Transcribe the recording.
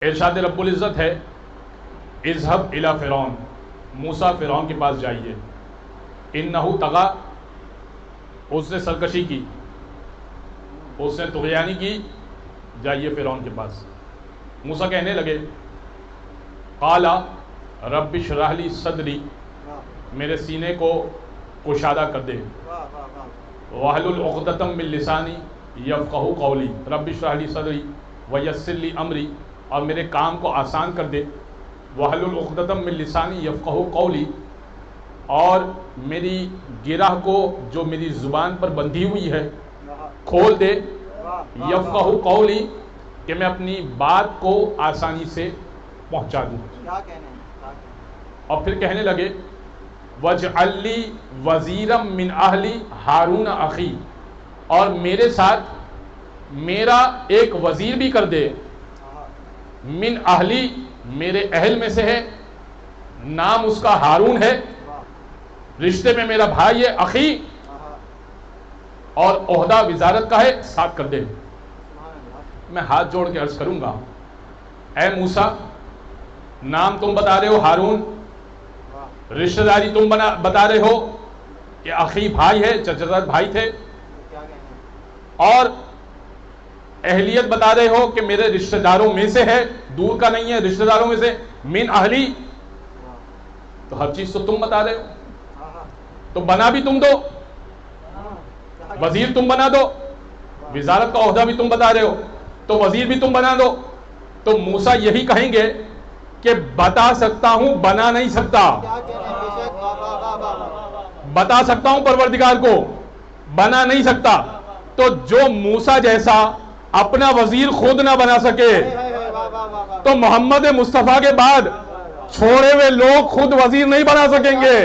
ارشاد رب العزت ہے اذهب الی فرعون، موسیٰ فرعون کے پاس جائیے، انہو طغی، اس نے سرکشی کی، اس نے طغیانی کی، جائیے فرعون کے پاس۔ موسیٰ کہنے لگے قال رب اشرح لی صدری، میرے سینے کو کشادہ کر دے، واحلل عقدۃ من لسانی یفقہوا قولی، رب اشرح لی صدری ویسر لی امری، اور میرے کام کو آسان کر دے، واحلل عقدۃ من لسانی یفقہوا قولی، اور میری گرہ کو جو میری زبان پر بندھی ہوئی ہے کھول دے، یفقہوا قولی، کہ میں اپنی بات کو آسانی سے پہنچا دوں۔ اور پھر کہنے لگے وَاجْعَلْ لِي وَزِيرًا مِّنْ أَهْلِي ہارون اخی، اور میرے ساتھ میرا ایک وزیر بھی کر دے، من اہلی، میرے اہل میں سے ہے، نام اس کا ہارون ہے، رشتے میں میرا بھائی ہے، اخی، اور عہدہ وزارت کا ہے، ساتھ کر دے۔ میں ہاتھ جوڑ کے عرض کروں گا اے موسیٰ، نام تم بتا رہے ہو ہارون، رشتہ داری تم بتا رہے ہو کہ اخی بھائی ہے، چچا بھائی تھے، اور اہلیت بتا رہے ہو کہ میرے رشتہ داروں میں سے ہے، دور کا نہیں ہے، رشتہ داروں میں سے، من اہلی، تو ہر چیز تو تم بتا رہے ہو، تو بنا بھی تم دو، وزیر تم بنا دو، وزارت کا عہدہ بھی تم بتا رہے ہو، تو وزیر بھی تم بنا دو۔ تو موسیٰ یہی کہیں گے کہ بتا سکتا ہوں، بنا نہیں سکتا، بتا سکتا ہوں پروردگار کو، بنا نہیں سکتا۔ تو جو موسیٰ جیسا اپنا وزیر خود نہ بنا سکے تو محمد مصطفیٰ کے بعد چھوڑے ہوئے لوگ خود وزیر نہیں بنا سکیں گے۔